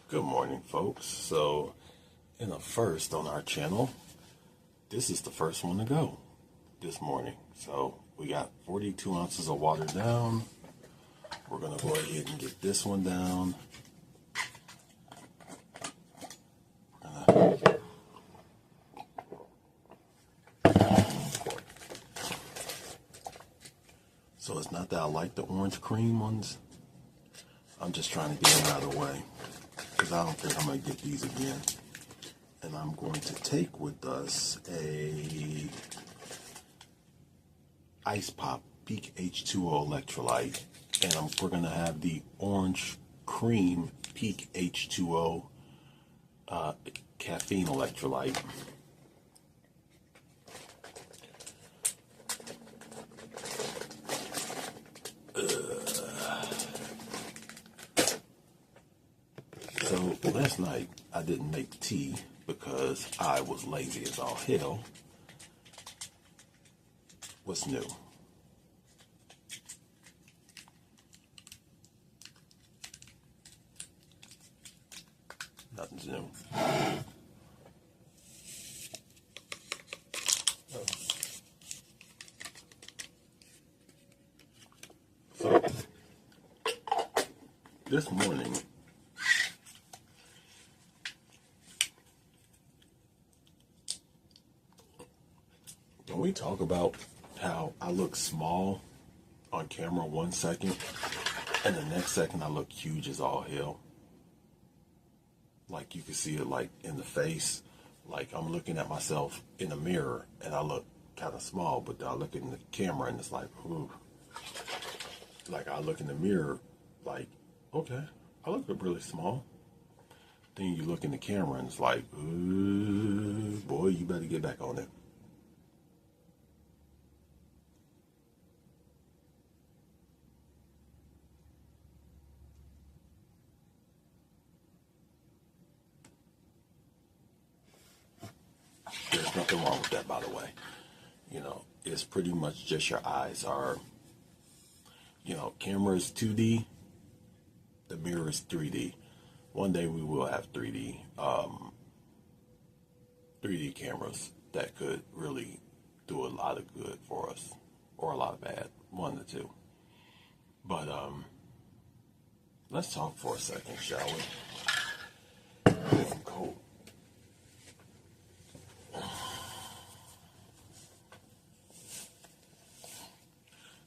Good morning, folks. So, in a first on our channel, this is the first one to go this morning. So, we got 42 ounces of water down. We're going to go ahead and get this one down. So, it's not that I like the orange cream ones. I'm just trying to get them out of the way, because I don't think I'm going to get these again. And I'm going to take with us a Ice Pop Peak H2O electrolyte, and we're going to have the orange cream Peak H2O caffeine electrolyte. So last night I didn't make tea because I was lazy as all hell. What's new? Nothing's new. So this morning, can we talk about how I look small on camera 1 second, and the next second I look huge as all hell? Like you can see it like in the face, like I'm looking at myself in the mirror and I look kind of small, but I look in the camera and it's like, ooh. Like I look in the mirror like, okay, I look really small. Then you look in the camera and it's like, ooh, boy, you better get back on it. There's nothing wrong with that, by the way. You know, it's pretty much just your eyes are, camera is 2D, the mirror is 3D. One day we will have 3D cameras that could really do a lot of good for us, or a lot of bad, one of the two. But let's talk for a second, shall we? I'm cold.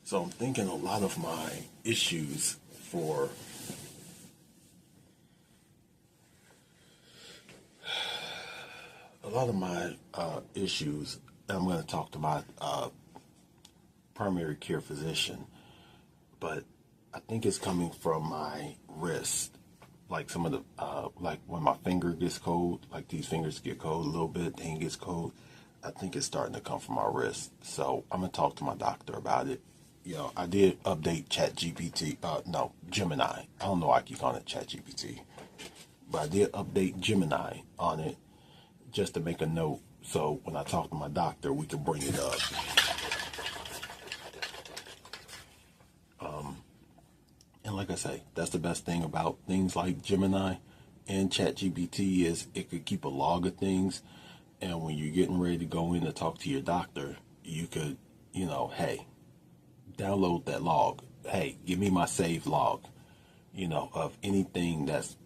So I'm thinking a lot of my issues for I'm going to talk to my primary care physician, but I think it's coming from my wrist. Like some of the, like when my finger gets cold, like these fingers get cold a little bit, then gets cold. I think it's starting to come from my wrist. So I'm going to talk to my doctor about it. I did update Gemini. I don't know why I keep calling it ChatGPT, but I did update Gemini on it just to make a note. So when I talk to my doctor, we can bring it up. And like I say, that's the best thing about things like Gemini and ChatGPT is it could keep a log of things. And when you're getting ready to go in to talk to your doctor, you could, hey, download that log. Hey, give me my saved log, of anything that's,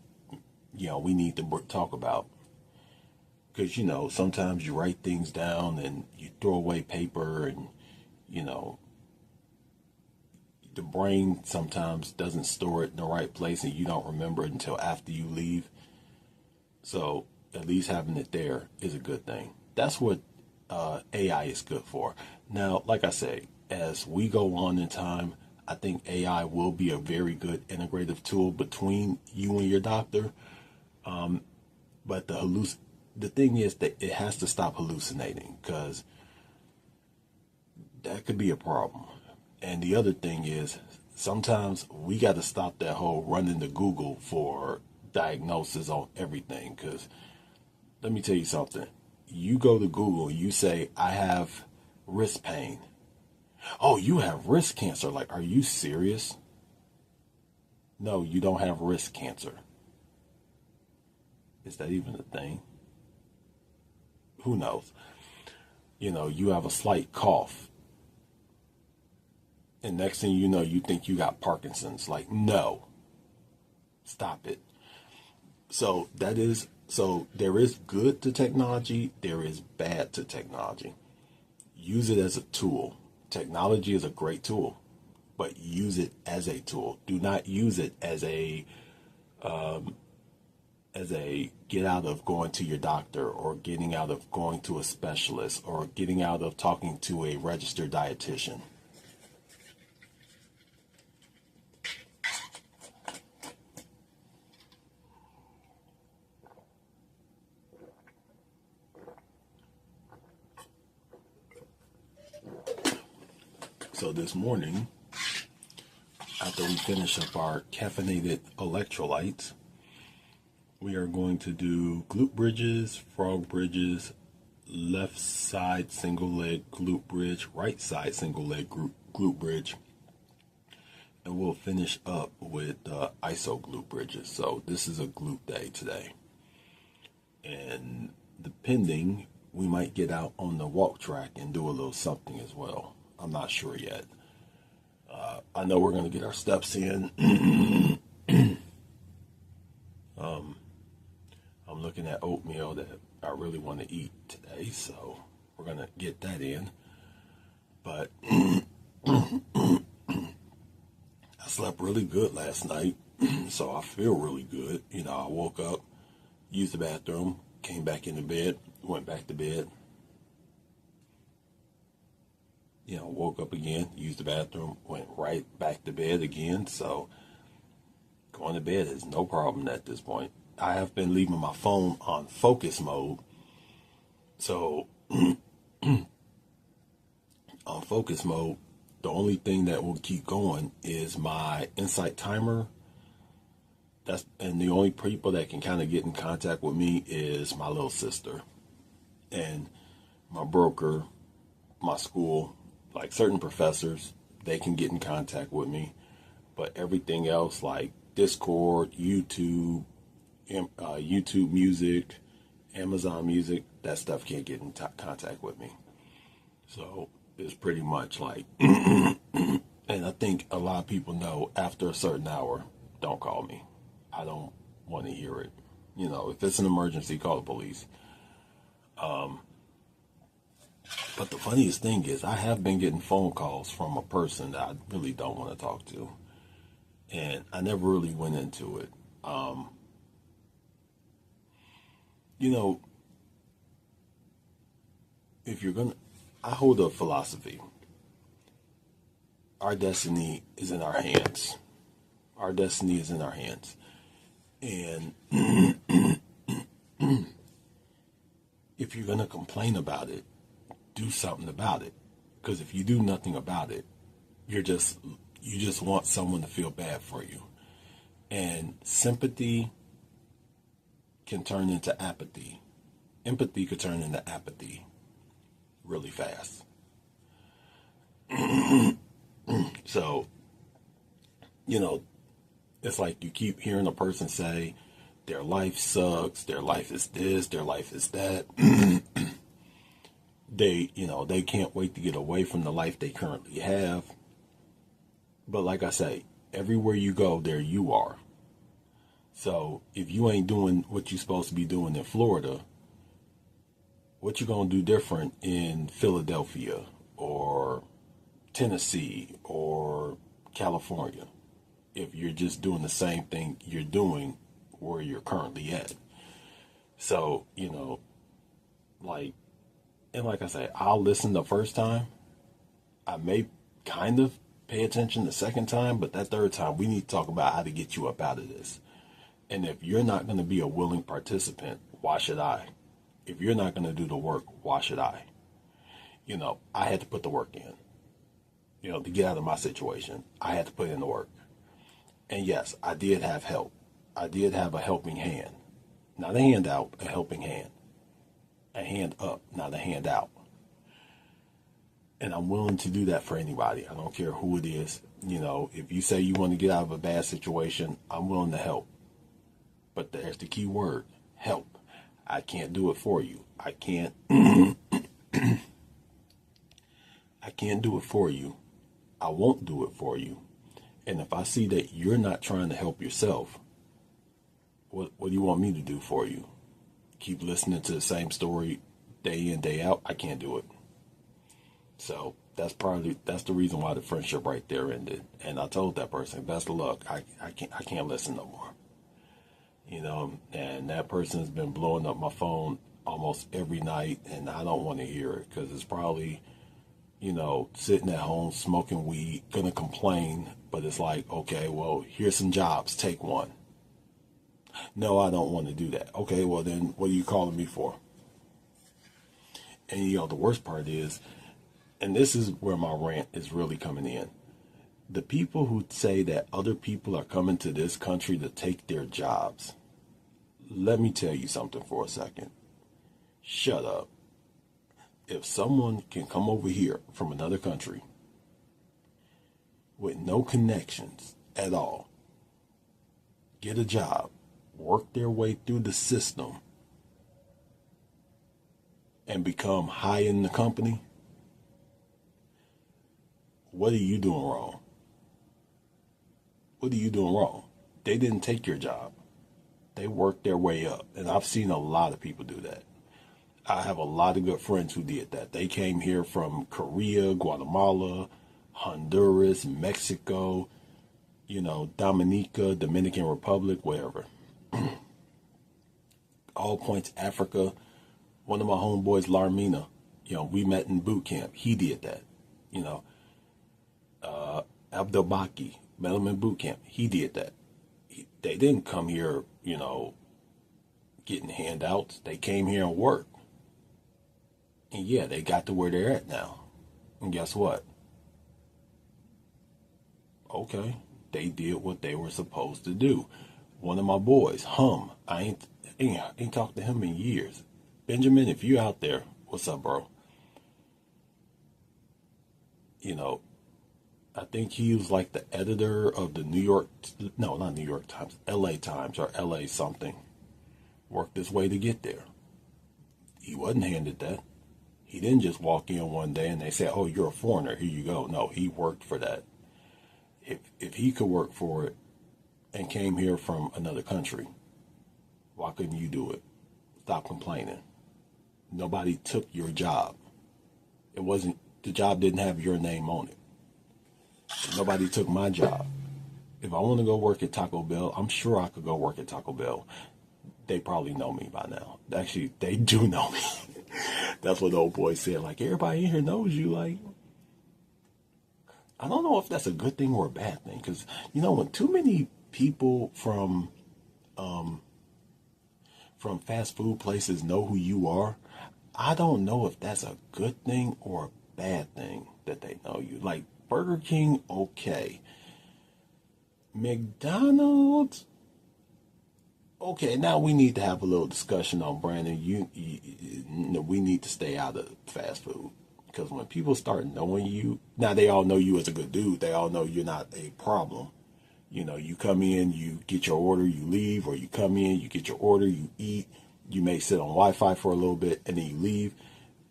we need to talk about. Because, sometimes you write things down and you throw away paper and, the brain sometimes doesn't store it in the right place and you don't remember it until after you leave. So at least having it there is a good thing. That's what AI is good for. Now, like I say, as we go on in time, I think AI will be a very good integrative tool between you and your doctor. But the thing is that it has to stop hallucinating, because that could be a problem. And the other thing is, sometimes we got to stop that whole running to Google for diagnosis on everything. Because let me tell you something. You go to Google and you say, I have wrist pain. Oh, you have wrist cancer. Like, are you serious? No, you don't have wrist cancer. Is that even a thing? Who knows? You have a slight cough, and next thing you know, you think you got Parkinson's. Like, no, stop it. So there is good to technology, there is bad to technology. Use it as a tool. Technology is a great tool, but use it as a tool. Do not use it as a get out of going to your doctor, or getting out of going to a specialist, or getting out of talking to a registered dietitian. So this morning, after we finish up our caffeinated electrolytes, we are going to do glute bridges, frog bridges, left side single leg glute bridge, right side single leg glute bridge, and we'll finish up with iso glute bridges. So this is a glute day today, and depending, we might get out on the walk track and do a little something as well. I'm not sure yet. I know we're going to get our steps in. I'm looking at oatmeal that I really want to eat today, so we're going to get that in. But I slept really good last night, so I feel really good. I woke up, used the bathroom, came back into bed, went back to bed. Woke up again, used the bathroom, went right back to bed again. So going to bed is no problem at this point. I have been leaving my phone on focus mode. So on focus mode, the only thing that will keep going is my Insight timer. And the only people that can kind of get in contact with me is my little sister and my broker, my school. Like certain professors, they can get in contact with me, but everything else like Discord, YouTube Music, Amazon Music, that stuff can't get in contact with me. So it's pretty much like, and I think a lot of people know after a certain hour, don't call me. I don't want to hear it. If it's an emergency, call the police. But the funniest thing is I have been getting phone calls from a person that I really don't want to talk to. And I never really went into it. If you're I hold a philosophy. Our destiny is in our hands. Our destiny is in our hands. And if you're going to complain about it, do something about it. Because if you do nothing about it, you just want someone to feel bad for you. And sympathy can turn into apathy. Empathy could turn into apathy really fast. So, it's like you keep hearing a person say their life sucks, their life is this, their life is that. They can't wait to get away from the life they currently have. But like I say, everywhere you go, there you are. So if you ain't doing what you're supposed to be doing in Florida, what you gonna do different in Philadelphia or Tennessee or California if you're just doing the same thing you're doing where you're currently at? So, like I say, I'll listen the first time. I may kind of pay attention the second time, but that third time, we need to talk about how to get you up out of this. And if you're not going to be a willing participant, why should I? If you're not going to do the work, why should I? I had to put the work in. To get out of my situation, I had to put in the work. And yes, I did have help. I did have a helping hand. Not a handout, a helping hand. A hand up, not a hand out. And I'm willing to do that for anybody. I don't care who it is. If you say you want to get out of a bad situation, I'm willing to help. But there's the key word, help. I can't do it for you. I can't I can't do it for you. I won't do it for you. And if I see that you're not trying to help yourself, what do you want me to do for you? Keep listening to the same story day in, day out? I can't do it. So that's the reason why the friendship right there ended. And I told that person, best of luck. I can't listen no more. And that person has been blowing up my phone almost every night, and I don't want to hear it because it's probably, sitting at home smoking weed, gonna complain, but it's like, okay, well, here's some jobs, take one. No, I don't want to do that. Okay, well then what are you calling me for? And the worst part is, and this is where my rant is really coming in, the people who say that other people are coming to this country to take their jobs, let me tell you something for a second. Shut up. If someone can come over here from another country with no connections at all, get a job, work their way through the system, and become high in the company, what are you doing wrong? What are you doing wrong? They didn't take your job. They worked their way up. And I've seen a lot of people do that. I have a lot of good friends who did that. They came here from Korea, Guatemala, Honduras, Mexico, Dominica, Dominican Republic, wherever. All points Africa. One of my homeboys, Larmina, we met in boot camp. He did that. Abdel Baki, met him in boot camp. He did that. They didn't come here, getting handouts. They came here and worked. And yeah, they got to where they're at now. And guess what? Okay, they did what they were supposed to do. One of my boys, I ain't talked to him in years. Benjamin, if you out there, what's up, bro? I think he was like the editor of the not New York Times, LA Times or LA something. Worked his way to get there. He wasn't handed that. He didn't just walk in one day and they said, oh, you're a foreigner, here you go. No, he worked for that. If he could work for it and came here from another country, why couldn't you do it? Stop complaining. Nobody took your job. The job didn't have your name on it. Nobody took my job. If I want to go work at Taco Bell, I'm sure I could go work at Taco Bell. They probably know me by now. Actually, they do know me. That's what the old boy said. Like, everybody in here knows you. Like, I don't know if that's a good thing or a bad thing. Because, when too many people from fast food places know who you are, I don't know if that's a good thing or a bad thing that they know you. Like, Burger King, okay. McDonald's, okay. Now we need to have a little discussion on Brandon. We need to stay out of fast food because when people start knowing you, now they all know you as a good dude. They all know you're not a problem. You come in, you get your order, you leave, or you come in, you get your order, you eat. You may sit on Wi-Fi for a little bit and then you leave.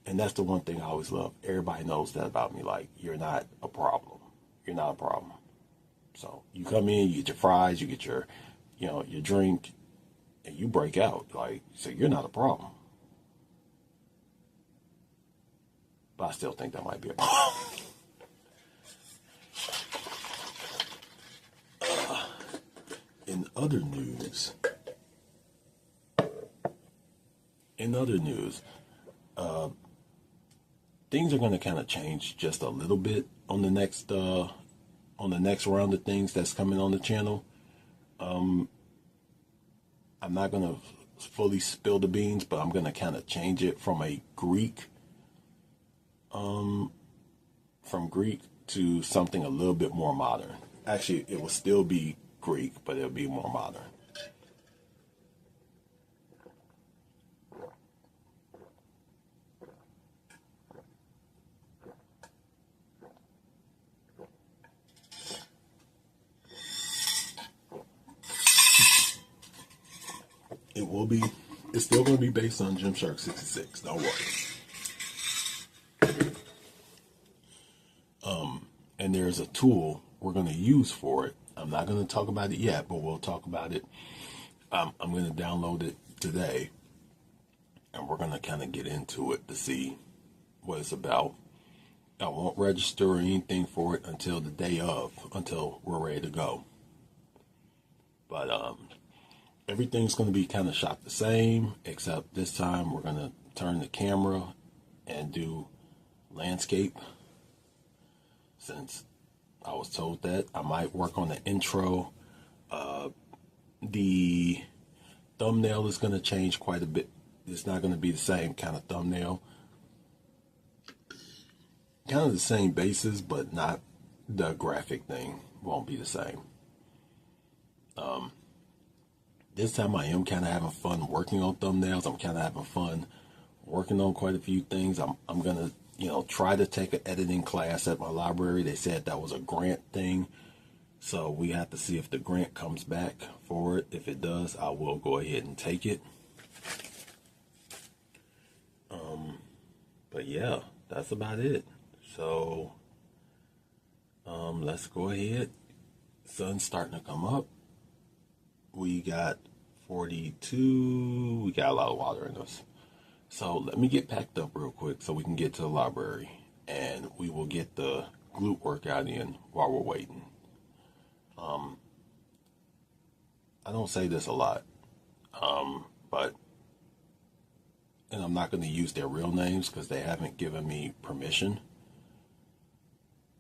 And that's the one thing I always love. Everybody knows that about me. Like, you're not a problem. You're not a problem. So you come in, you get your fries, you get your, your drink, and you break out. Like, so you're not a problem. But I still think that might be a problem. In other news, things are going to kind of change just a little bit on the next round of things that's coming on the channel. I'm not going to fully spill the beans, but I'm going to kind of change it from Greek to something a little bit more modern. Actually, it will still be Greek, but it'll be more modern. It will be It's still going to be based on Gymshark 66. Don't worry. And there's a tool we're going to use for it. I'm not going to talk about it yet, but we'll talk about it. I'm going to download it today, and we're going to kind of get into it to see what it's about. I won't register or anything for it until the day of, until we're ready to go. But everything's going to be kind of shot the same, except this time we're going to turn the camera and do landscape. Since I was told that, I might work on the intro. The thumbnail is going to change quite a bit. It's not going to be the same kind of thumbnail. Kind of the same basis, but not the graphic thing. Won't be the same. This time I am kind of having fun working on thumbnails. I'm kind of having fun working on quite a few things. I'm going to, try to take an editing class at my library. They said that was a grant thing. So we have to see if the grant comes back for it. If it does, I will go ahead and take it. But yeah, that's about it. So, let's go ahead. Sun's starting to come up. We got 42. We got a lot of water in us. So let me get packed up real quick so we can get to the library, and we will get the glute workout in while we're waiting. I don't say this a lot, but and I'm not going to use their real names because they haven't given me permission.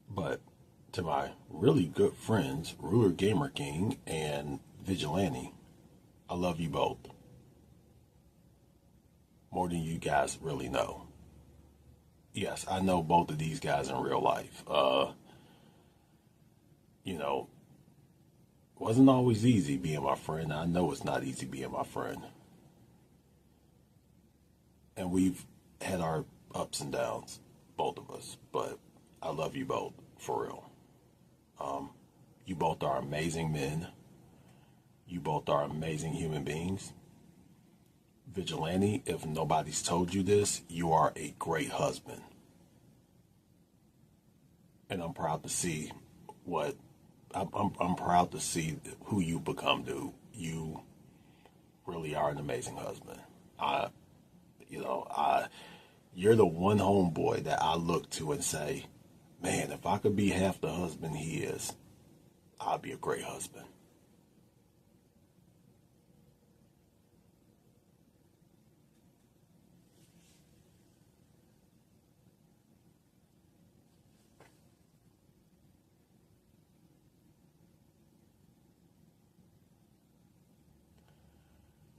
But to my really good friends, Ruler Gamer King and Vigilante, I love you both. More than you guys really know. Yes, I know both of these guys in real life. Wasn't always easy being my friend. I know it's not easy being my friend. And we've had our ups and downs, both of us. But I love you both, for real. You both are amazing men. You both are amazing human beings. Vigilante, if nobody's told you this, you are a great husband. And I'm proud to see I'm proud to see who you become, dude. You really are an amazing husband. You're the one homeboy that I look to and say, man, if I could be half the husband he is, I'd be a great husband.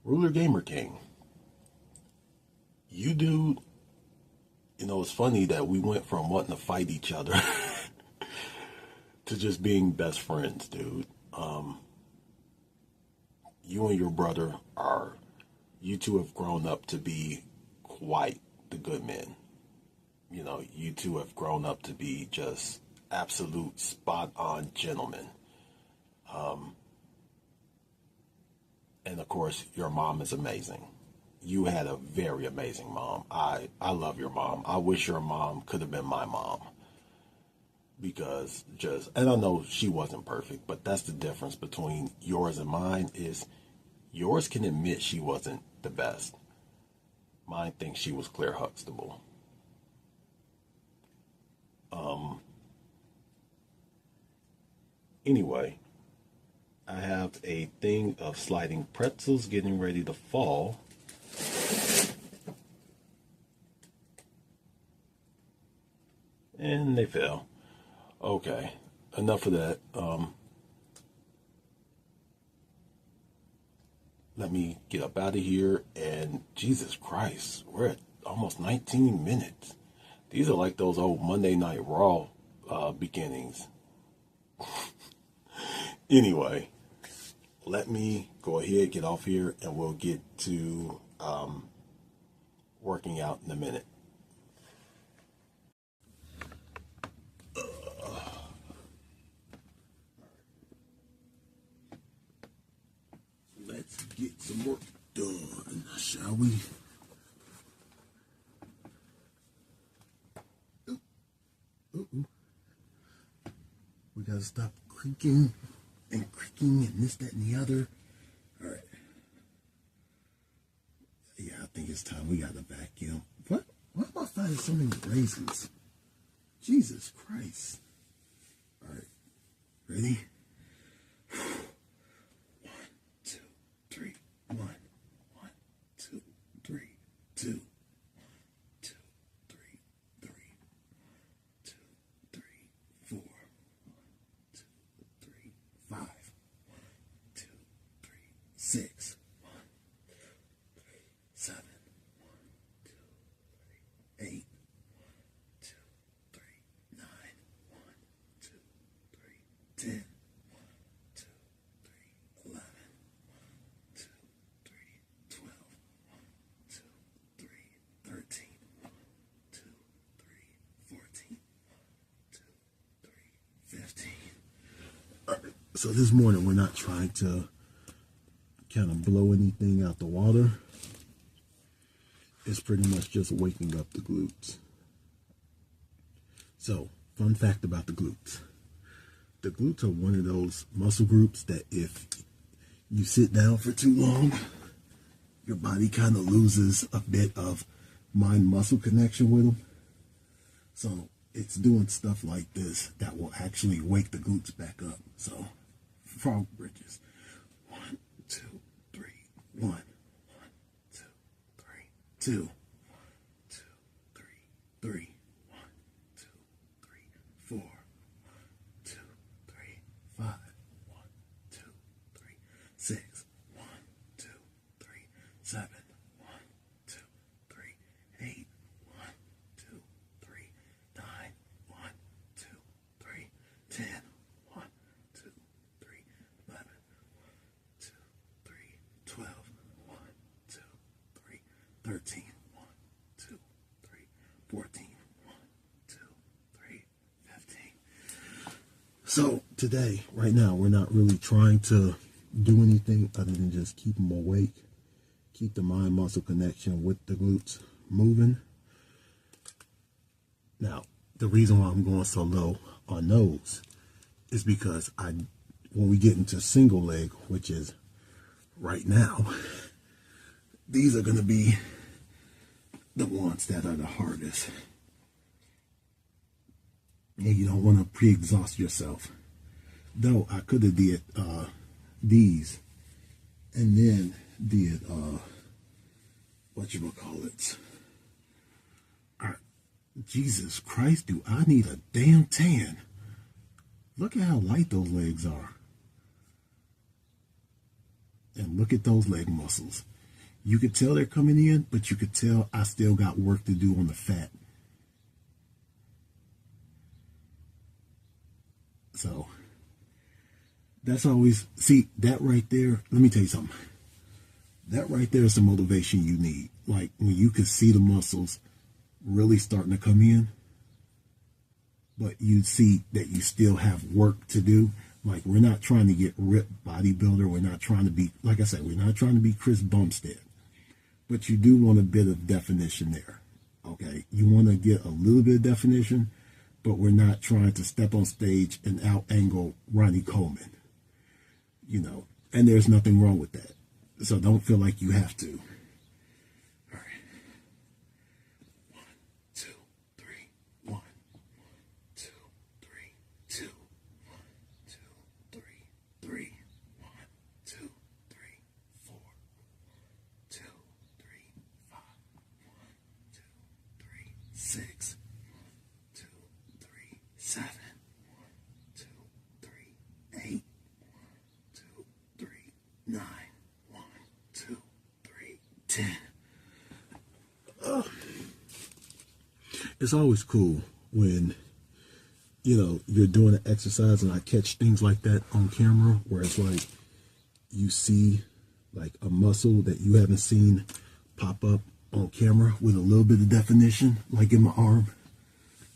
Ruler Gamer King, you dude, it's funny that we went from wanting to fight each other to just being best friends, dude. You and your brother you two have grown up to be quite the good men. You two have grown up to be just absolute spot on gentlemen. And of course, your mom is amazing. You had a very amazing mom. I love your mom. I wish your mom could have been my mom. Because and I know she wasn't perfect, but that's the difference between yours and mine is yours can admit she wasn't the best. Mine thinks she was Claire Huxtable. Anyway, I have a thing of sliding pretzels getting ready to fall. And they fell. Okay, enough of that. Let me get up out of here. And Jesus Christ, we're at almost 19 minutes. These are like those old Monday Night Raw beginnings. Anyway, let me go ahead, get off here, and we'll get to working out in a minute. Let's get some work done, shall while we we gotta stop creaking and this, that, and the other. All right. Yeah, I think it's time we gotta vacuum. What? Why am I finding so many raisins? Jesus Christ. All right. Ready? 1, 2, 3. 1, 1, 2, 3, 2. 1, 2, 3, 3. 2, 3, 4. 1, 2, 3, 5. 1, 2, 3, 6. 1, 2, 3, 7. 1, 2, 3, 8. 1, 2, 3, 9. 1, 2, 3, 10. 1, 2, 3, 11. 1, 2, 3, 12. 1, 2, 3, 13. 1, 2, 3, 14. 1, 2, 3, 15. All right. So this morning we're not trying to kind of blow anything out the water. It's pretty much just waking up the glutes. So, fun fact about the glutes. The glutes are one of those muscle groups that if you sit down for too long, your body kind of loses a bit of mind-muscle connection with them. So, it's doing stuff like this that will actually wake the glutes back up. So, frog bridges. 1, 2, 3, 1. 1, 2, 3, 2. 1, 2, 3, 3. 1, 2, 3, 4. 1, 2, 3, 5. 1, 2, 3, 6. 1, 2, 3, 7. 1, 2, 3, 8. 1, 2, 3, 9. 1, 2, 3, 10. 1, 2, 3, 11. 1, 2, 3, 12. 1, 2, 3, 13. 1, 2, 3, 14. 1, 2, 3, 15. So today, right now, we're not really trying to do anything other than just keep them awake, keep the mind-muscle connection with the glutes moving. Now, the reason why I'm going so low on those is because when we get into single leg, which is right now, these are going to be the ones that are the hardest. And you don't want to pre-exhaust yourself. Though I could have did these and then did whatchamacallit. Jesus Christ, do I need a damn tan? Look at how light those legs are. And look at those leg muscles. You could tell they're coming in, but you could tell I still got work to do on the fat. So, that's always, see, that right there, let me tell you something. That right there is the motivation you need. Like, when you can see the muscles really starting to come in, but you see that you still have work to do. Like, we're not trying to get ripped bodybuilder. We're not trying to be, like I said, we're not trying to be Chris Bumstead. But you do want a bit of definition there, okay? You want to get a little bit of definition, but we're not trying to step on stage and out-angle Ronnie Coleman, you know? And there's nothing wrong with that. So don't feel like you have to. All right. 1, 2, 3. 1, 2, 3, 2. 1, 2, 3, 3. 1, 2, 3, 4. 2, 3, 5. 1, 2, 3, 6. 1, 2, 3, 7. 1, 2, 3, 8. 1, 2, 3, 9. 1, 2, 3, 10. It's always cool when, you know, you're doing an exercise and I catch things like that on camera where it's like you see like a muscle that you haven't seen pop up on camera with a little bit of definition, like in my arm.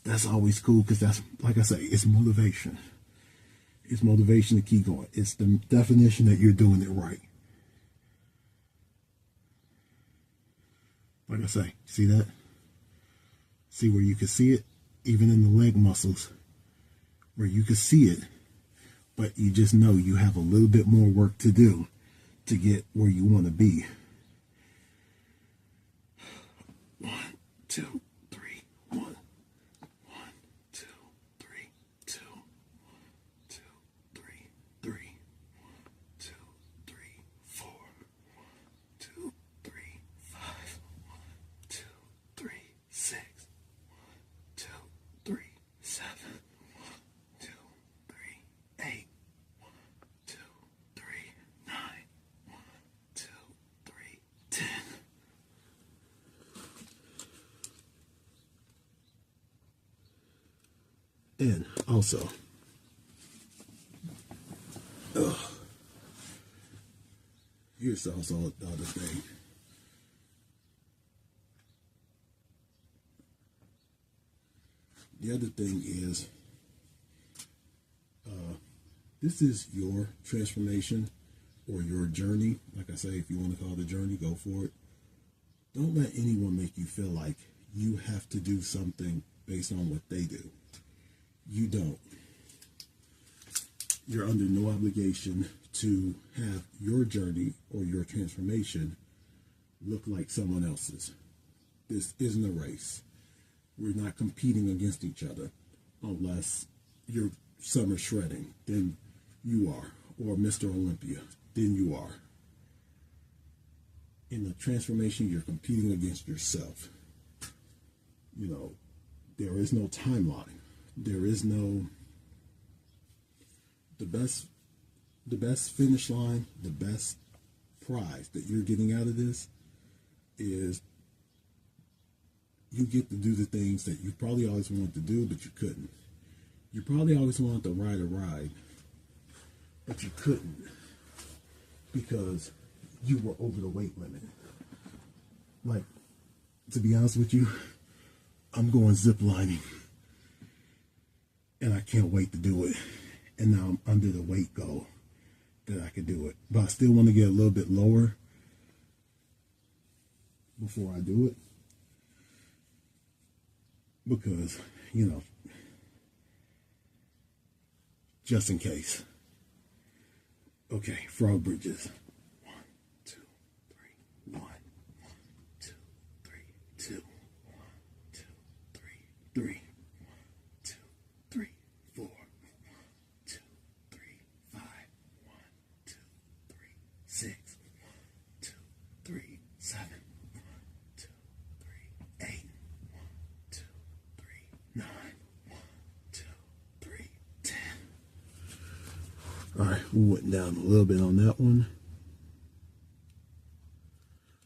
That's always cool because that's, like I say, it's motivation. It's motivation to keep going. It's the definition that you're doing it right. Like I say, see that? See where you can see it? Even in the leg muscles, where you can see it, but you just know you have a little bit more work to do to get where you want to be. 1, 2, 3, 1. 1, 2, 3, 2. 2, 3, 3. 2, 3, 4. 2, 3, 5. 2, 3, 6. 2, 3, 7. 2, 3, 8. 2, 3, 9. 2, 3, 10. And also, here's also the other thing. The other thing is, this is your transformation or your journey. Like I say, if you want to call it a journey, go for it. Don't let anyone make you feel like you have to do something based on what they do. You don't. You're under no obligation to have your journey or your transformation look like someone else's. This isn't a race. We're not competing against each other unless you're Summer Shredding, then you are, or Mr. Olympia, then you are. In the transformation, you're competing against yourself. You know, there is no timeline. There is no, the best finish line, the best prize that you're getting out of this is you get to do the things that you probably always wanted to do, but you couldn't. You probably always wanted to ride a ride, but you couldn't because you were over the weight limit. Like, to be honest with you, I'm going zip lining. And I can't wait to do it. And now I'm under the weight goal that I could do it. But I still want to get a little bit lower before I do it. Because, you know, just in case. Okay, frog bridges. 1, 2, 3. 1, 2, 3, 2. 1, 2, 3, 3. 2, 3, 4. 2, 3, 5. 1, 2, 3, 6. 2, 3, 7. 2, 3, 8. 2, 3, 9. 2, 3, 10. All right, we went down a little bit on that one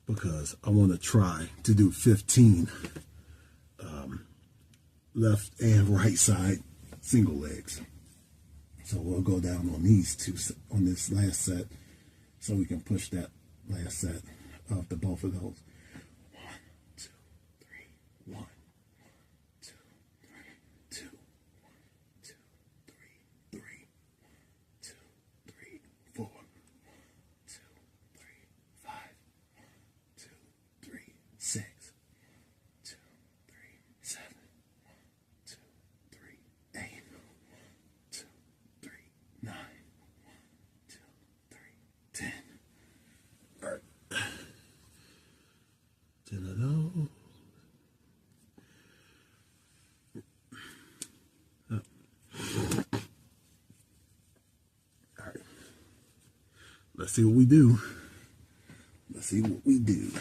because I want to try to do 15 left and right side single legs. So we'll go down on these two, on this last set, so we can push that last set of the both of those. 1, 2, 3. 1, 2, 3, 2. 2, 3, 3. 2, 3, 4. 2, 3, 5. 2, 3, 6. 2, 3, 7. 2, 3, 8. 2, 3, 9. 2, 3, 10. All right. 10 of those. All right. Let's see what we do. Let's see what we do.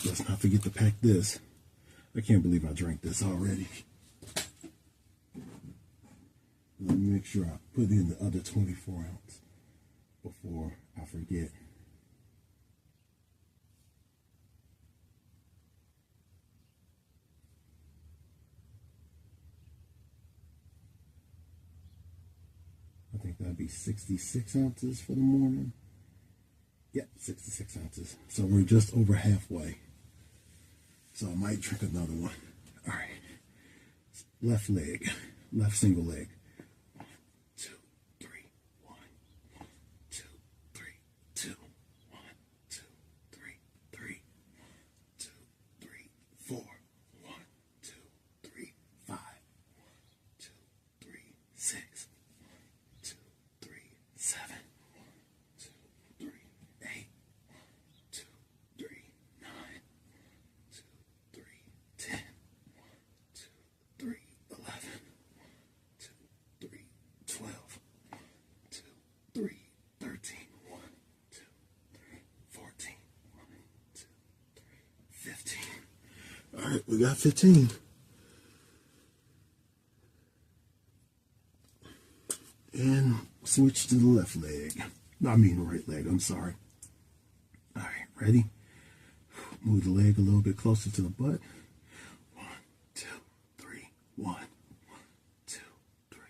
Let's not forget to pack this. I can't believe I drank this already. Let me make sure I put in the other 24 ounce before I forget. I think that'd be 66 ounces for the morning. Yep, 66 ounces. So we're just over halfway. So I might drink another one. All right. Left leg. Left single leg. 1, 2, 3. 1, 2, 3, 2. 1, 2, 3, 3. 1, we got 15. And switch to the left leg. I mean right leg, I'm sorry. All right, ready? Move the leg a little bit closer to the butt. 1, 2, 3, 1, 2, 3,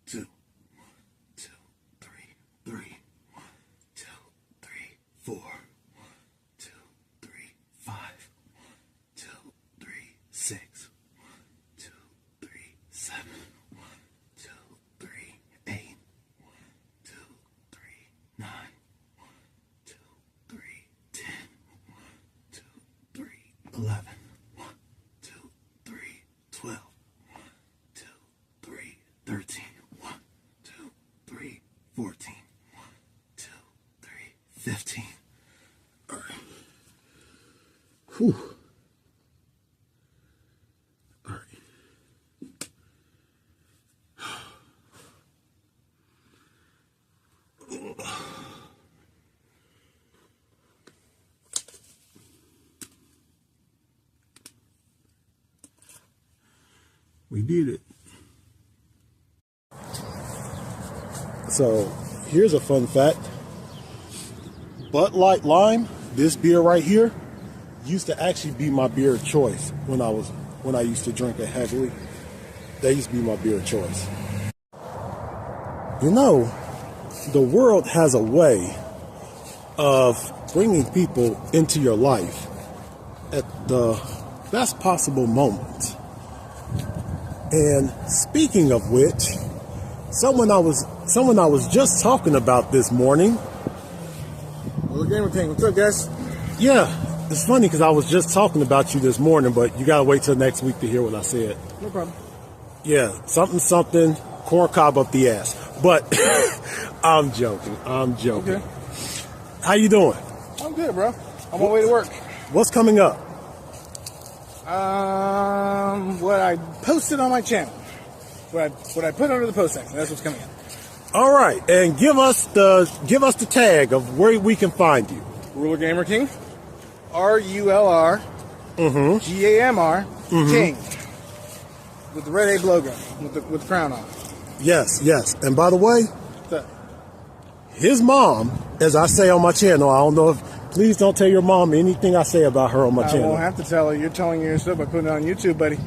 2, 1, 2, 3, 3, 1, 2, 3, 4, 1, 2, 3, 5, 1, 2, 3, 6, 1, 2, 3, 7, 1, 2, 3, 8, 1, 2, 3, 9, 1, 2, 3, 10, 1, 2, 3, 11, 1, 2, 3, 12, 1, 2, 3, 13, 1, 2, 3, 14, 1, 2, 3, 15. All right. Whew. All right. We did it. So here's a fun fact. Bud Light Lime, this beer right here, used to actually be my beer of choice when I used to drink it heavily. That used to be my beer of choice. You know, the world has a way of bringing people into your life at the best possible moment. And speaking of which, someone I was just talking about this morning. Well, Gamer King, what's up, guys? Yeah, it's funny because I was just talking about you this morning, but you gotta wait till next week to hear what I said. No problem. Yeah, something, corn cob up the ass. But I'm joking. Okay. How you doing? I'm good, bro. I'm on my way to work. What's coming up? What I posted on my channel. What I put under the post section. That's what's coming up. All right, and give us the tag of where we can find you. Ruler Gamer King. RULR GAMR King. With the red Ape logo. With the crown on. Yes. And by the way, What's up? his mom, as I say on my channel, I don't know if, please don't tell your mom anything I say about her on my I channel. won't have to tell her. You're telling her yourself by putting it on YouTube, buddy.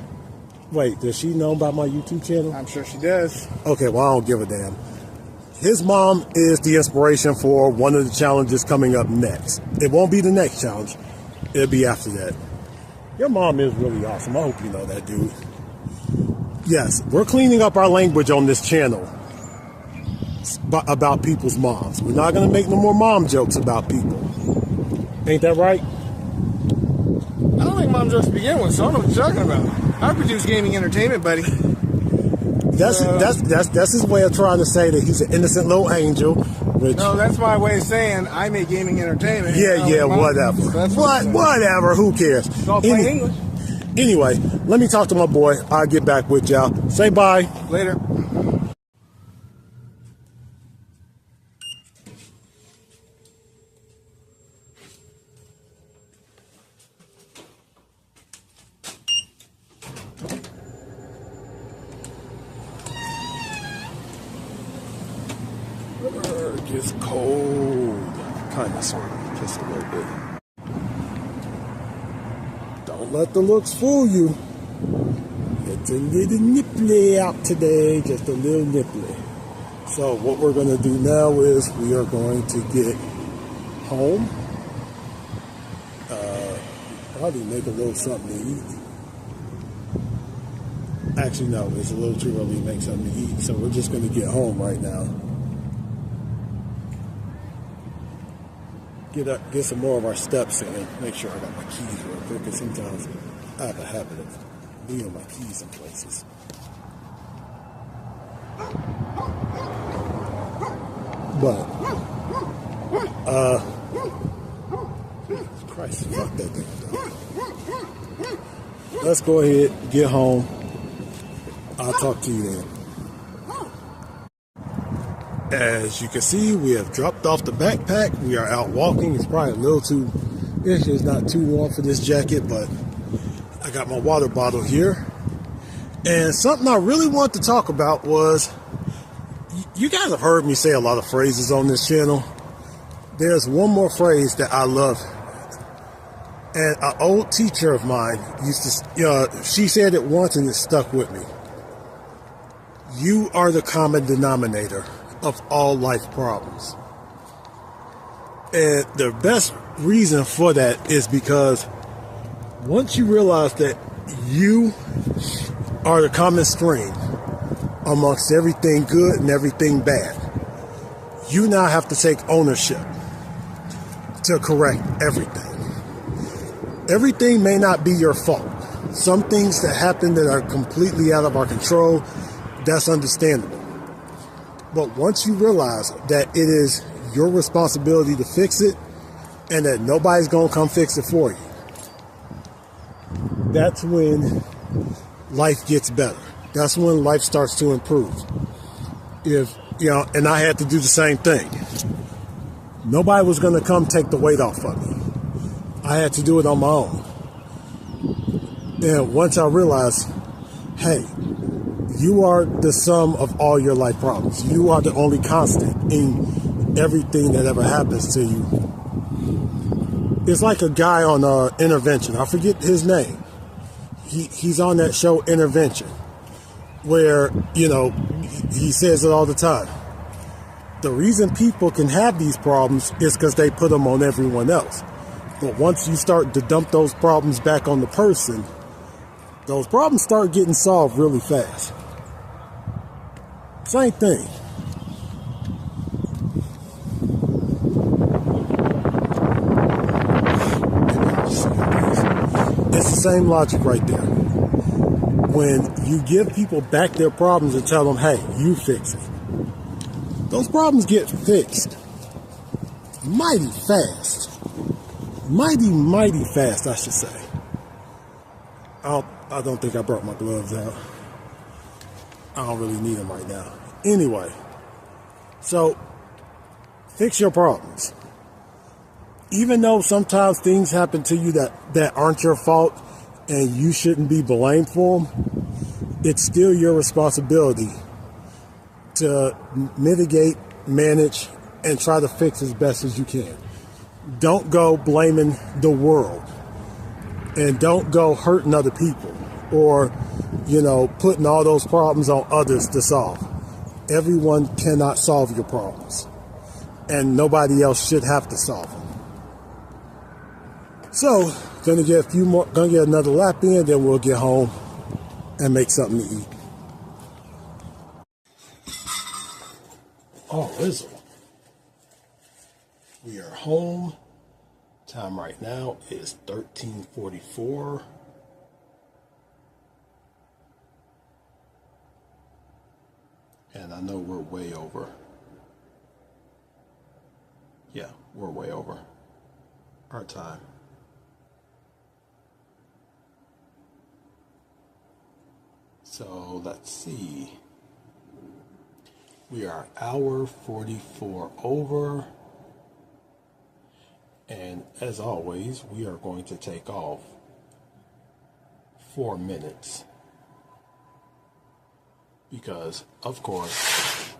Wait, does she know about my YouTube channel? I'm sure she does. Okay, well, I don't give a damn. His mom is the inspiration for one of the challenges coming up next. It won't be the next challenge. It'll be after that. Your mom is really awesome. I hope you know that, dude. Yes, we're cleaning up our language on this channel about people's moms. We're not going to make no more mom jokes about people. Ain't that right? I don't think mom jokes to begin with, so I don't know what you're talking about. I produce gaming entertainment, buddy. That's his way of trying to say that he's an innocent little angel. Which, No, that's my way of saying I make gaming entertainment. yeah, whatever. So that's Whatever, who cares? It's all plain English. Anyway, let me talk to my boy. I'll get back with y'all. Say bye. Later. It gets cold. Kind of, sort of, just a little bit. Don't let the looks fool you. It's a little nipply out today, just a little nipply. So what we're going to do now is we are going to get home. Probably make a little something to eat. Actually, no, it's a little too early to make something to eat. So we're just going to get home right now. Get some more of our steps in. Make sure I got my keys real quick, because sometimes I have a habit of leaving my keys in places. But, Christ, fuck that damn dog. Let's go ahead, get home. I'll talk to you then. As you can see, we have dropped off the backpack. We are out walking. It's probably a little too, it's not too warm for this jacket, but I got my water bottle here. And something I really want to talk about was, you guys have heard me say a lot of phrases on this channel. There's one more phrase that I love. And an old teacher of mine used to, she said it once and it stuck with me. You are the common denominator of all life problems. And the best reason for that is because once you realize that you are the common stream amongst everything good and everything bad, you now have to take ownership to correct everything. Everything may not be your fault. Some things that happen that are completely out of our control, that's understandable. But once you realize that it is your responsibility to fix it and that nobody's going to come fix it for you, that's when life gets better. That's when life starts to improve. And I had to do the same thing. Nobody was going to come take the weight off of me. I had to do it on my own. And once I realized, hey, you are the sum of all your life problems. You are the only constant in everything that ever happens to you. It's like a guy on Intervention. I forget his name. He's on that show Intervention, where, he says it all the time. The reason people can have these problems is because they put them on everyone else. But once you start to dump those problems back on the person, those problems start getting solved really fast. Same thing. It's the same logic right there. When you give people back their problems and tell them, hey, you fix it, those problems get fixed mighty fast. Mighty fast, I should say. I don't think I brought my gloves out. I don't really need them right now. Anyway, so fix your problems. Even though sometimes things happen to you that aren't your fault and you shouldn't be blamed for them, it's still your responsibility to mitigate, manage, and try to fix as best as you can. Don't go blaming the world, and don't go hurting other people or, putting all those problems on others to solve. Everyone cannot solve your problems, and nobody else should have to solve them. So, gonna get another lap in, then we'll get home and make something to eat. Oh, Rizzle. We are home. Time right now is 13:44. And I know we're way over. Yeah, we're way over our time. So let's see. We are hour 44 over. And as always, we are going to take off 4 minutes. Because, of course,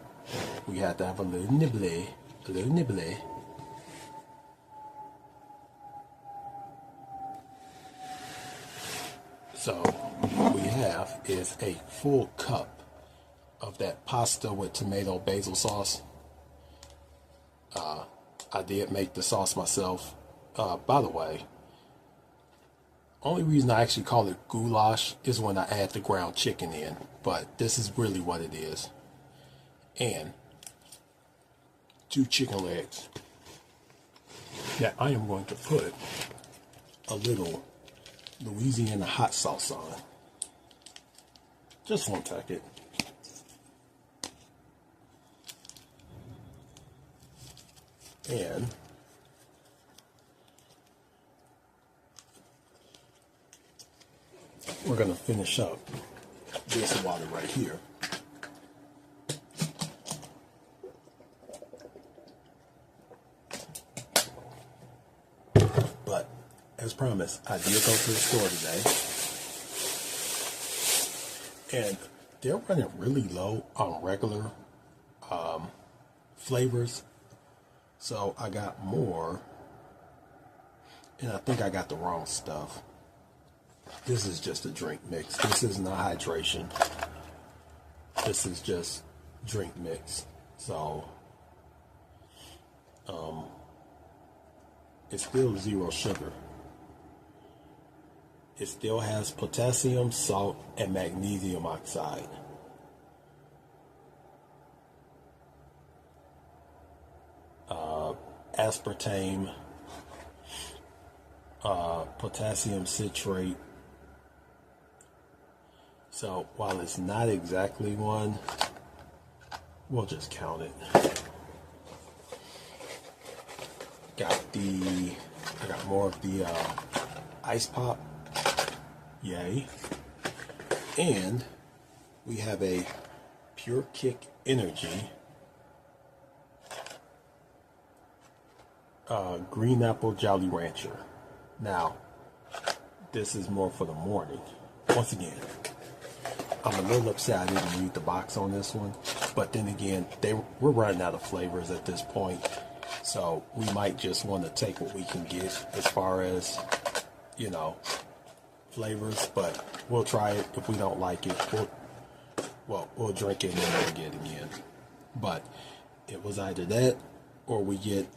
we had to have a little nibbly. So, what we have is a full cup of that pasta with tomato basil sauce. I did make the sauce myself. By the way, only reason I actually call it goulash is when I add the ground chicken in. But this is really what it is. And 2 chicken legs that I am going to put a little Louisiana hot sauce on. Just 1 second. And we're going to finish up this water right here. But as promised, I did go to the store today and they're running really low on regular flavors. So I got more, and I think I got the wrong stuff. This is just a drink mix. This is not hydration. This is just drink mix. So it's still 0 sugar. It still has potassium, salt, and magnesium oxide. Aspartame, potassium citrate. So while it's not exactly one, we'll just count it. I got more of the ice pop. Yay. And we have a Pure Kick Energy green apple Jolly Rancher. Now, this is more for the morning. Once again, I'm a little upset I didn't read the box on this one, but then again, we're running out of flavors at this point, so we might just want to take what we can get as far as, you know, flavors, but we'll try it. If we don't like it, we'll drink it and then we'll get it again. But it was either that or we get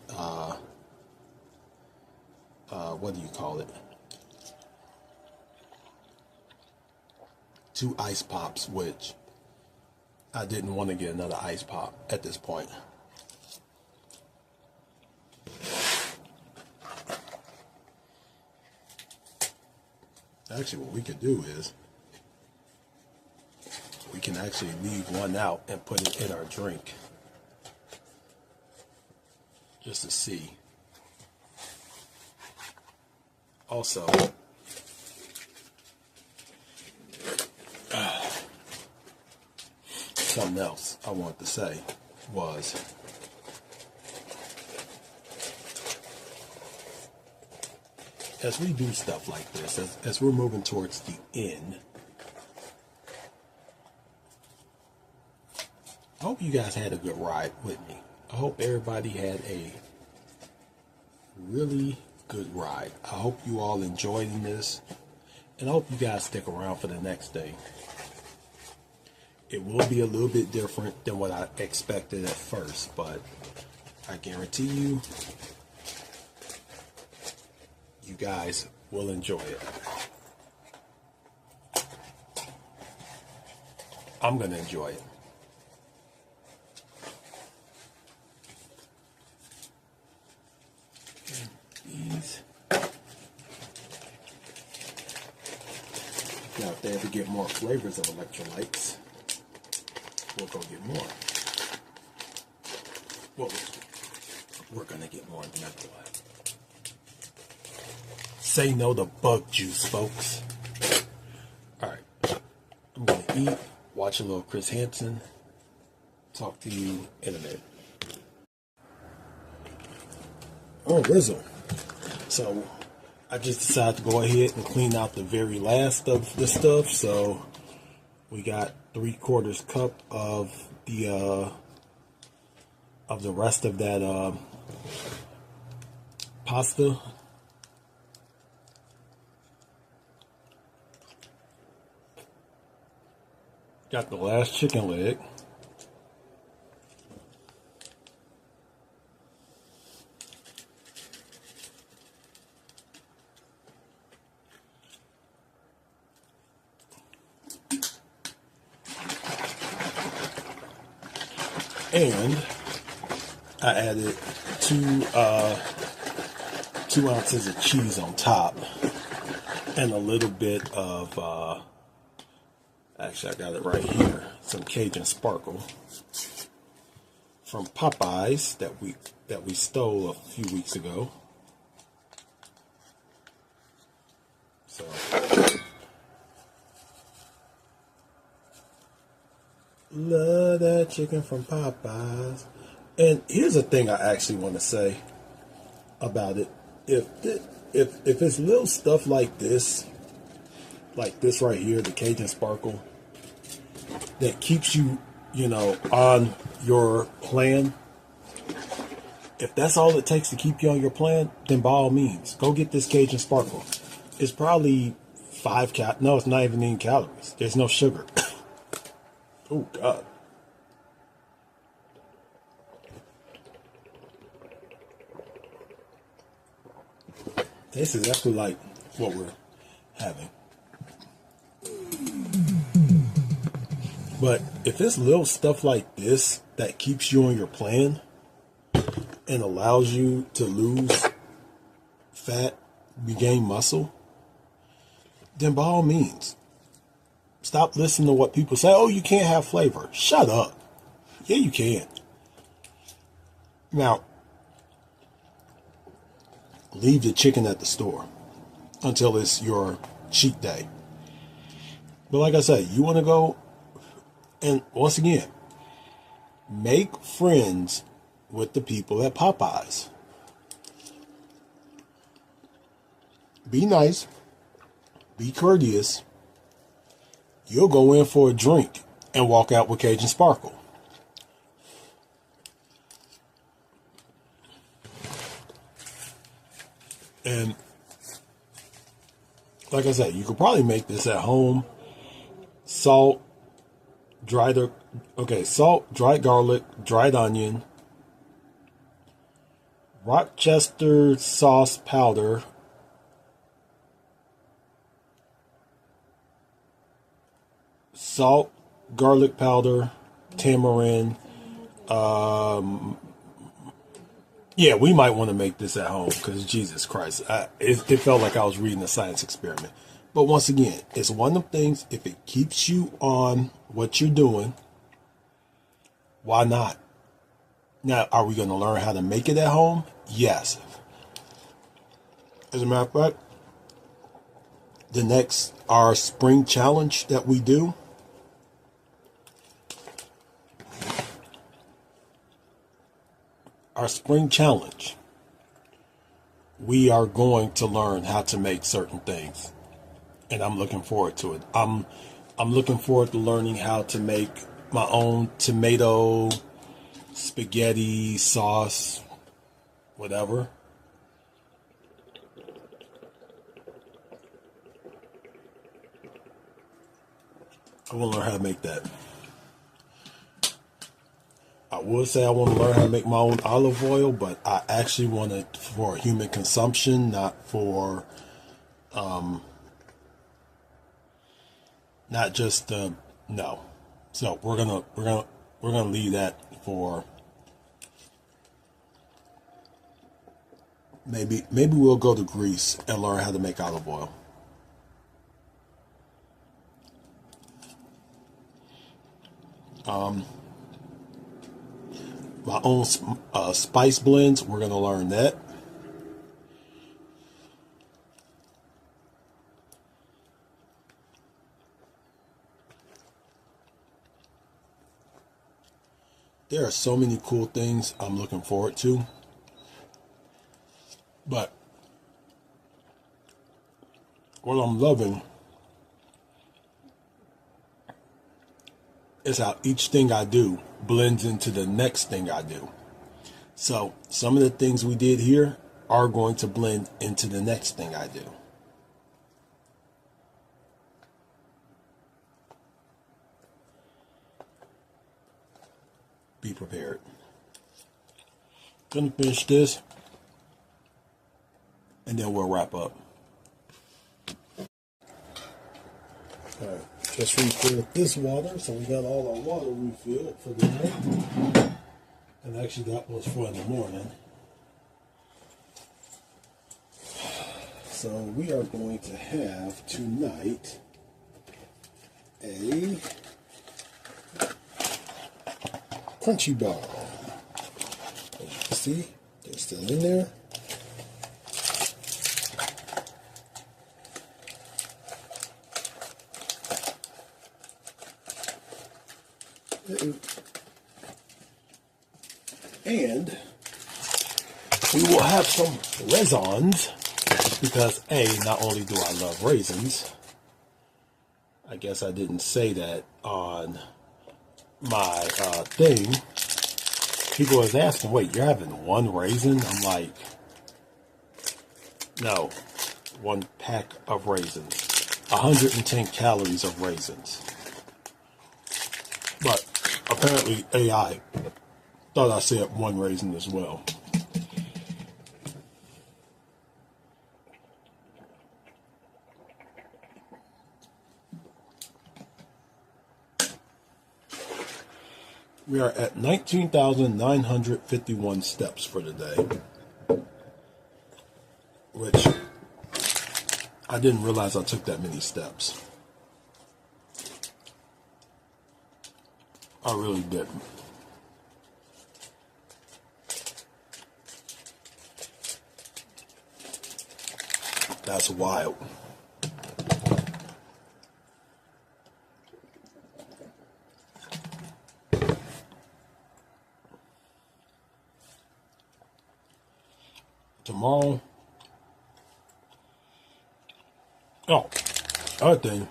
what do you call it? 2 ice pops, which I didn't want to get another ice pop at this point. Actually, what we could do is we can actually leave one out and put it in our drink just to see. Also, something else I wanted to say was as we do stuff like this, as we're moving towards the end, I hope you guys had a good ride with me. I hope everybody had a really good ride. I hope you all enjoyed this, and I hope you guys stick around for the next day. It will be a little bit different than what I expected at first, but I guarantee you, you guys will enjoy it. I'm going to enjoy it. These. Now, if they ever get more flavors of electrolytes, we'll go get more. Well, we're going to get more than electrolytes. Say no to bug juice, folks. All right. I'm going to eat, watch a little Chris Hansen. Talk to you in a minute. Oh, Rizzle. So, I just decided to go ahead and clean out the very last of the stuff. So, we got 3/4 cup of the rest of that pasta. Got the last chicken leg. And I added 2 ounces of cheese on top and a little bit of actually, I got it right here. Some Cajun Sparkle from Popeyes that we stole a few weeks ago. So love that chicken from Popeyes. And here's the thing I actually want to say about it. If it's little stuff like this right here, the Cajun Sparkle, that keeps you, you know, on your plan, if that's all it takes to keep you on your plan, then by all means, go get this Cajun Sparkle. It's probably no, it's not even in calories. There's no sugar. Oh, God. Tastes exactly like what we're having. But if it's little stuff like this that keeps you on your plan and allows you to lose fat, regain muscle, then by all means, stop listening to what people say. Oh, you can't have flavor. Shut up. Yeah, you can. Now, leave the chicken at the store until it's your cheat day. But like I said, you want to go, and once again, make friends with the people at Popeyes. Be nice. Be courteous. You'll go in for a drink and walk out with Cajun Sparkle. And like I said, you could probably make this at home. Salt, dried garlic, dried onion, Rochester sauce powder, salt, garlic powder, tamarind. Yeah, we might want to make this at home because Jesus Christ, it felt like I was reading a science experiment. But once again, it's one of the things, if it keeps you on what you're doing, why not? Now, are we going to learn how to make it at home? Yes. As a matter of fact, our spring challenge that we do, we are going to learn how to make certain things. And I'm looking forward to it. I'm looking forward to learning how to make my own tomato spaghetti sauce, whatever. I want to learn how to make that. I would say I want to learn how to make my own olive oil, but I actually want it for human consumption, not for, not just no. So we're gonna leave that for maybe we'll go to Greece and learn how to make olive oil. My own spice blends, we're going to learn that. There are so many cool things I'm looking forward to. But what I'm loving is how each thing I do blends into the next thing I do. So some of the things we did here are going to blend into the next thing I do. Be prepared. Gonna finish this and then we'll wrap up. All right. Just refilled this water, so we got all our water refilled for the night. And actually that was for in the morning. So we are going to have tonight a crunchy bar. As you can see, they're still in there. And we will have some raisins because not only do I love raisins, I guess I didn't say that on my thing, people was asking, wait, you're having one raisin? I'm like, no, one pack of raisins. 110 calories of raisins. But apparently AI thought I said one raisin as well. We are at 19,951 steps for the day, which I didn't realize I took that many steps. I really didn't. That's wild. Tomorrow. Oh, other thing.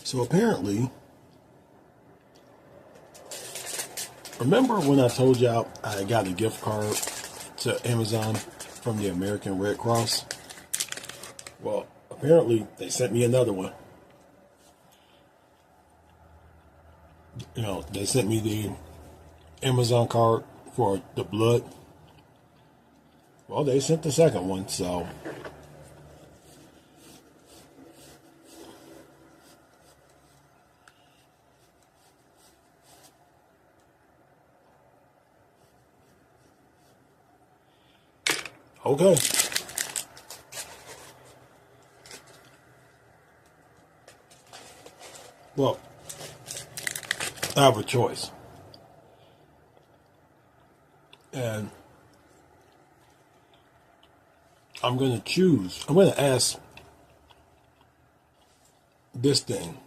So apparently, remember when I told y'all I got a gift card to Amazon from the American Red Cross? Well, apparently they sent me another one. You know, they sent me the Amazon card for the blood. Well, they sent the second one, so okay. Well, I have a choice. And I'm going to choose, I'm going to ask this thing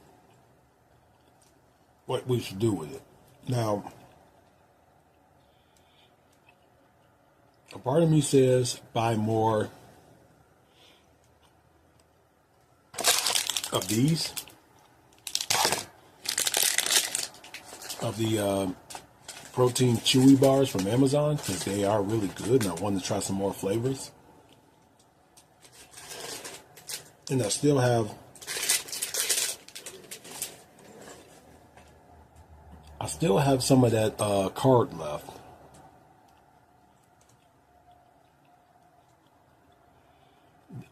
what we should do with it. Now, a part of me says buy more of these, of the protein chewy bars from Amazon, because they are really good and I want to try some more flavors. And I still have some of that card left.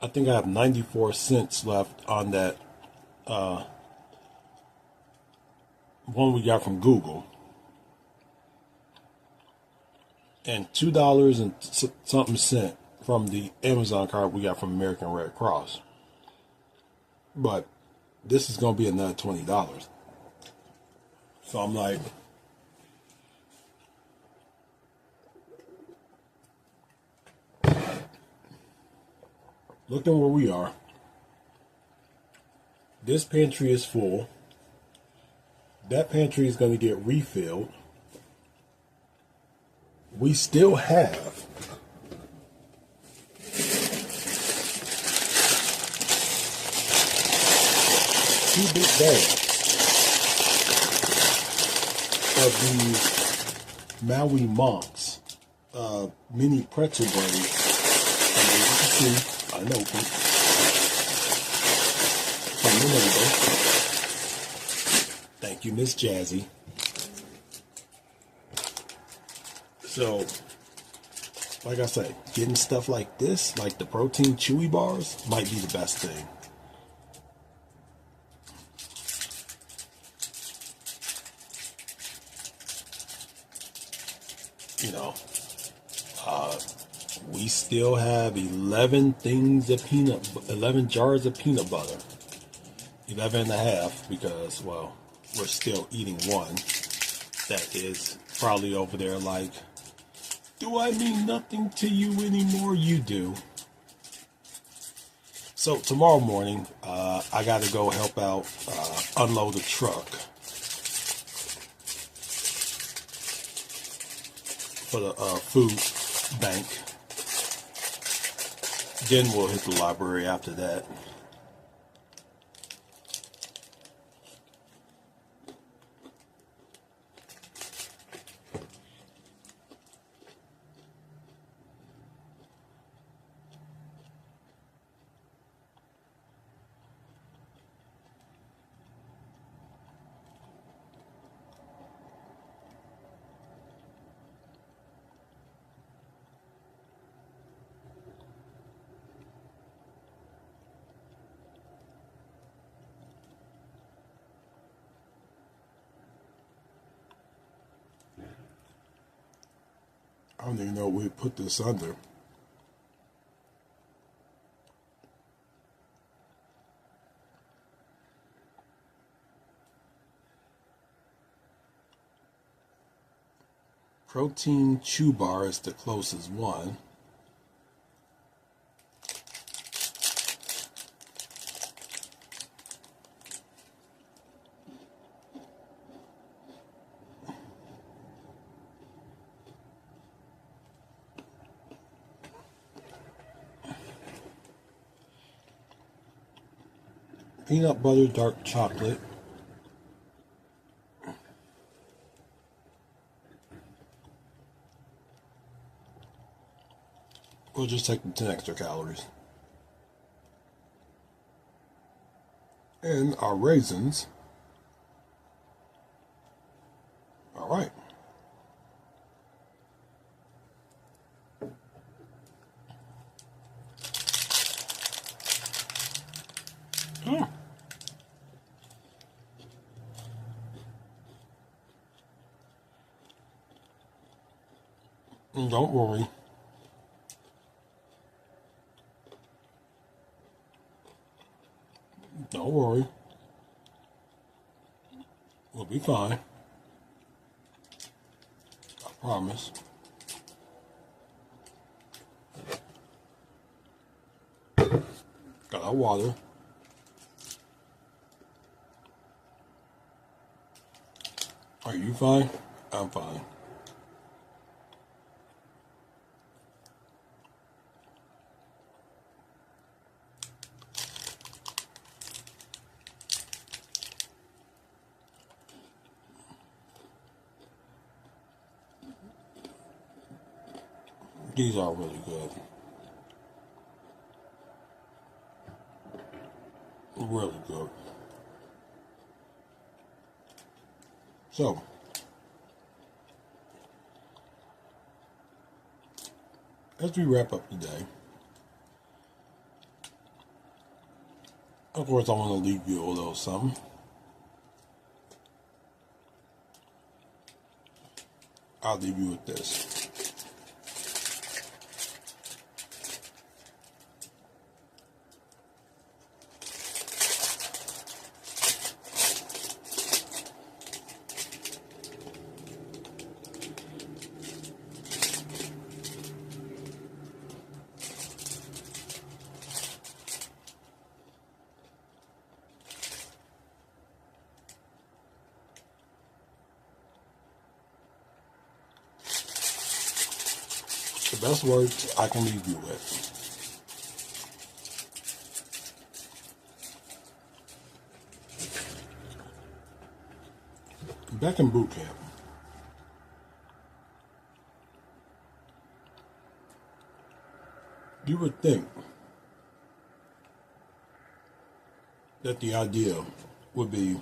I think I have 94 cents left on that one we got from Google. And $2 and something cent from the Amazon card we got from American Red Cross. But this is going to be another $20. So I'm like, looking where we are. This pantry is full. That pantry is going to get refilled. We still have two big bags of these Maui Monks mini pretzel braids. And as you can see, unopened from the neighbor. Thank you, Miss Jazzy. So, like I say, getting stuff like this, like the protein chewy bars, might be the best thing. You know, we still have 11 jars of peanut butter. 11 and a half because, well, we're still eating one that is probably over there like, do I mean nothing to you anymore? You do. So tomorrow morning, I got to go help out unload a truck for the food bank. Then we'll hit the library after that. I don't even know we put this under. Protein chew bar is the closest one. Peanut butter dark chocolate. We'll just take the 10 extra calories. And our raisins. All right. And don't worry. Don't worry. We'll be fine. I promise. Got our water. Are you fine? I'm fine. These are really good. Really good. So, as we wrap up today, of course I want to leave you a little something. I'll leave you with this. The best words I can leave you with. Back in boot camp, you would think that the idea would be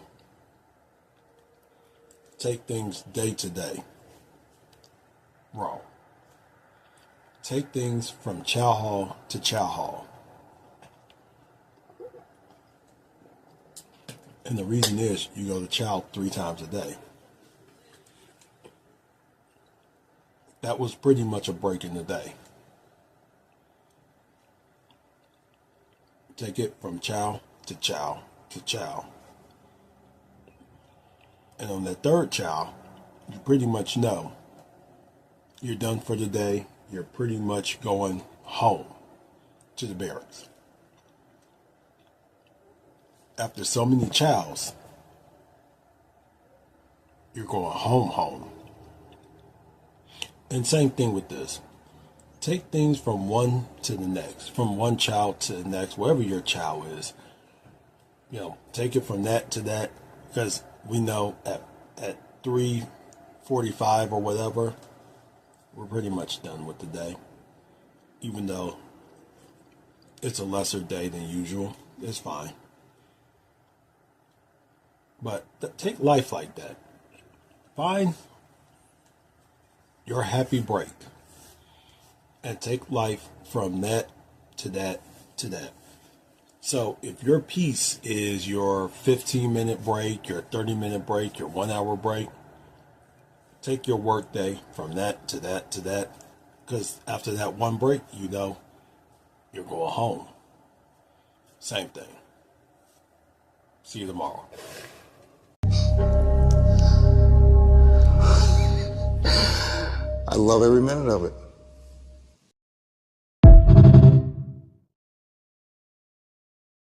take things day to day. Wrong. Take things from chow hall to chow hall. And the reason is you go to chow 3 times a day. That was pretty much a break in the day. Take it from chow to chow to chow. And on that third chow, you pretty much know you're done for the day. You're pretty much going home to the barracks. After so many chows, you're going home. And same thing with this. Take things from one to the next, from one chow to the next, wherever your chow is. You know, take it from that to that, because we know at 3:45 or whatever, we're pretty much done with the day. Even though it's a lesser day than usual, it's fine. But take life like that. Find your happy break and take life from that to that to that. So if your piece is your 15-minute break, your 30-minute break, your 1-hour break, take your work day from that to that to that Because after that one break, you know, you're going home. Same thing. See you tomorrow. I love every minute of it.